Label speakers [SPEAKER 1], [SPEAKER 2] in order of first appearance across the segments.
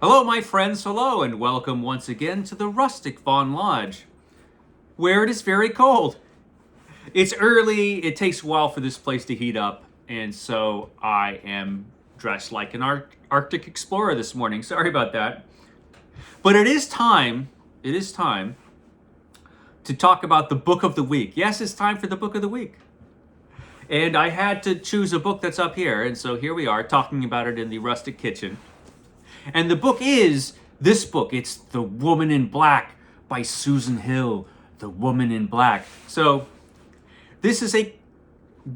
[SPEAKER 1] Hello, my friends, hello, and welcome once again to the Rustic Fawn Lodge, where it is very cold. It's early, it takes a while for this place to heat up, and so I am dressed like an Arctic explorer this morning. Sorry about that. But it is time to talk about the book of the week. Yes, it's time for the book of the week. And I had to choose a book that's up here, and so here we are talking about it in the Rustic Kitchen. And the book is this book. It's The Woman in Black by Susan Hill. The Woman in Black. So this is a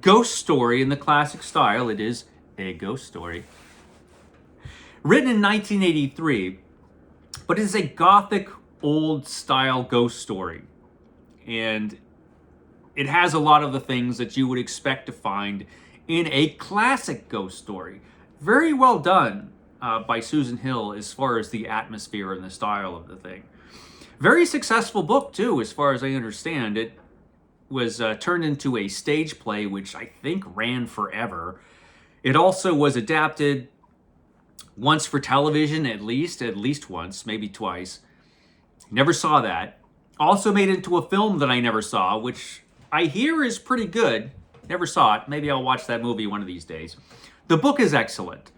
[SPEAKER 1] ghost story in the classic style. It is a ghost story. Written in 1983, but it is a gothic old style ghost story. And it has a lot of the things that you would expect to find in a classic ghost story. Very well done. By Susan Hill as far as the atmosphere and the style of the thing. Very successful book too, as far as I understand. It was turned into a stage play, which I think ran forever. It also was adapted once for television, at least once, maybe twice. Never saw that. Also made into a film that I never saw, which I hear is pretty good. Never saw it. Maybe I'll watch that movie one of these days. The book is excellent.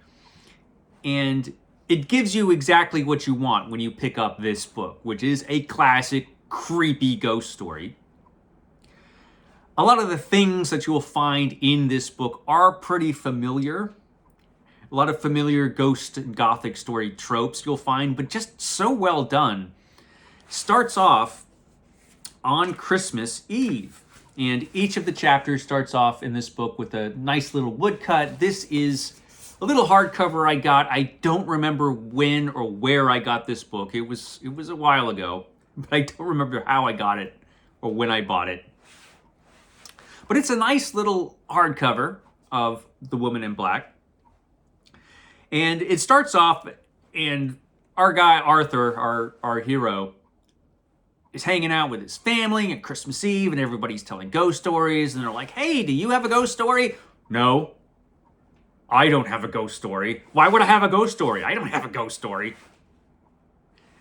[SPEAKER 1] And it gives you exactly what you want when you pick up this book, which is a classic, creepy ghost story. A lot of the things that you will find in this book are pretty familiar. A lot of familiar ghost and gothic story tropes you'll find, but just so well done. Starts off on Christmas Eve. And each of the chapters starts off in this book with a nice little woodcut. This is a little hardcover I got. I don't remember when or where I got this book. It was a while ago, but I don't remember how I got it or when I bought it. But it's a nice little hardcover of The Woman in Black. And it starts off, and our guy Arthur, our hero, is hanging out with his family at Christmas Eve, and everybody's telling ghost stories, and they're like, "Hey, do you have a ghost story?" "No. I don't have a ghost story. Why would I have a ghost story? I don't have a ghost story."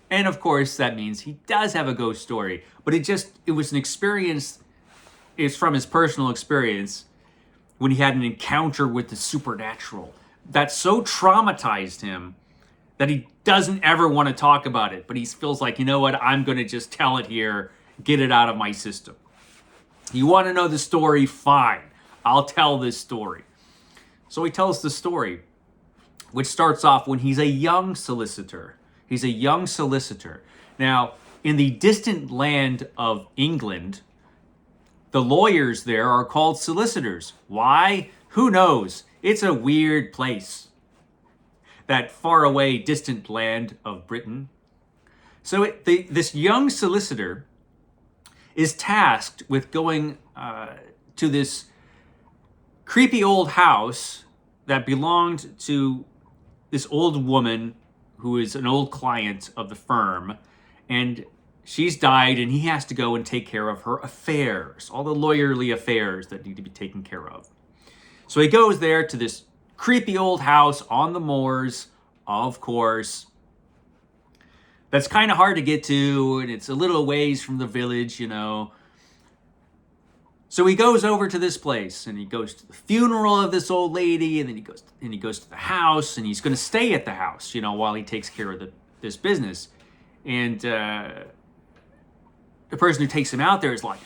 [SPEAKER 1] And of course, that means he does have a ghost story. But it was an experience. It's from his personal experience when he had an encounter with the supernatural that so traumatized him that he doesn't ever want to talk about it. But he feels like, you know what? I'm going to just tell it here, get it out of my system. You want to know the story? Fine. I'll tell this story. So he tells the story, which starts off when he's a young solicitor. He's a young solicitor. Now, in the distant land of England, the lawyers there are called solicitors. Why? Who knows? It's a weird place. That faraway, distant land of Britain. So this young solicitor is tasked with going to this creepy old house that belonged to this old woman who is an old client of the firm, and she's died, and he has to go and take care of her affairs, all the lawyerly affairs that need to be taken care of. So he goes there to this creepy old house on the moors, of course. That's kind of hard to get to, and it's a little ways from the village, you know. So he goes over to this place, and he goes to the funeral of this old lady, and then he goes to the house, and he's going to stay at the house, you know, while he takes care of this business. And the person who takes him out there is like,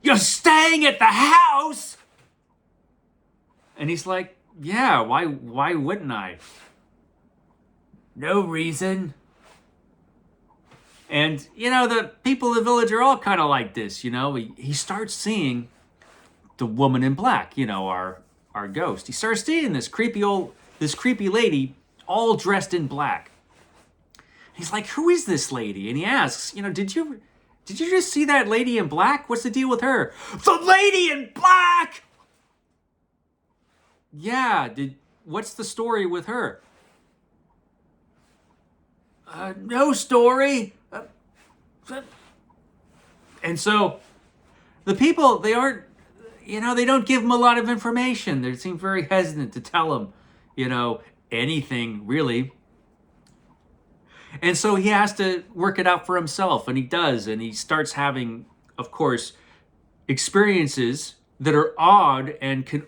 [SPEAKER 1] "You're staying at the house?" And he's like, "Yeah, why wouldn't I?" "No reason." And, you know, the people in the village are all kind of like this, you know. He starts seeing the woman in black, you know, our ghost. He starts seeing this creepy lady all dressed in black. He's like, "Who is this lady?" And he asks, you know, did you just see that lady in black? What's the deal with her?" "The lady in black!" "Yeah, what's the story with her?" No story." And so the people, they aren't, you know, they don't give him a lot of information. They seem very hesitant to tell him, you know, anything really. And so he has to work it out for himself, and he does, and he starts having, of course, experiences that are odd and can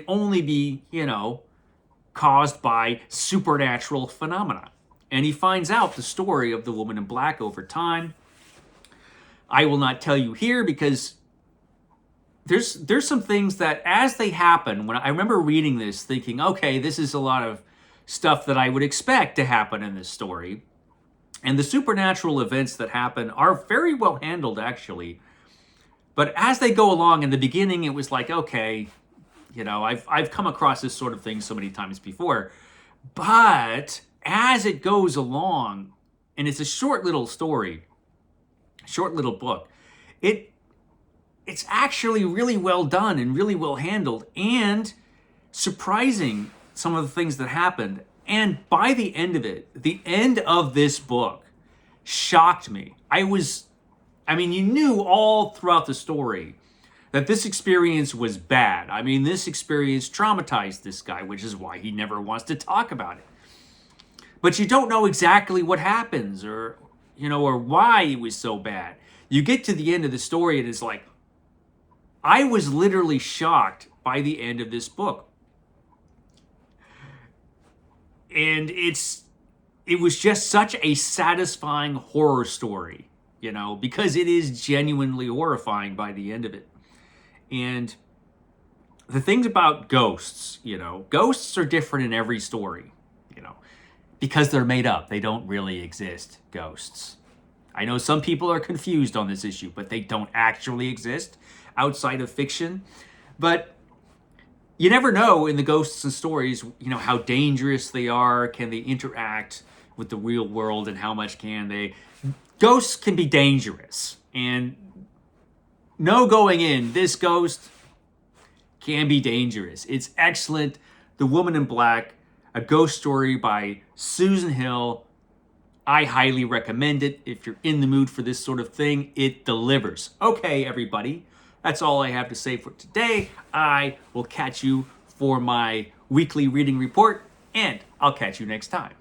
[SPEAKER 1] only be, caused by supernatural phenomena. And he finds out the story of the woman in black over time. I will not tell you here because there's some things that as they happen, when I remember reading this thinking, okay, this is a lot of stuff that I would expect to happen in this story. And the supernatural events that happen are very well handled, actually. But as they go along, in the beginning, it was like, okay, I've come across this sort of thing so many times before. But as it goes along, and it's a short little story, short little book, it's actually really well done and really well handled and surprising, some of the things that happened. And by the end of it, the end of this book shocked me. You knew all throughout the story that this experience was bad. This experience traumatized this guy, which is why he never wants to talk about it. But you don't know exactly what happens or why it was so bad. You get to the end of the story and it's like, I was literally shocked by the end of this book. And it was just such a satisfying horror story, because it is genuinely horrifying by the end of it. And the things about ghosts, ghosts are different in every story, because they're made up. They don't really exist, ghosts. I know some people are confused on this issue, but they don't actually exist outside of fiction. But you never know in the ghosts and stories, how dangerous they are. Can they interact with the real world, and how much can they? Ghosts can be dangerous. And no going in, this ghost can be dangerous. It's excellent. The Woman in Black, a ghost story by Susan Hill. I highly recommend it. If you're in the mood for this sort of thing, it delivers. Okay, everybody. That's all I have to say for today. I will catch you for my weekly reading report, and I'll catch you next time.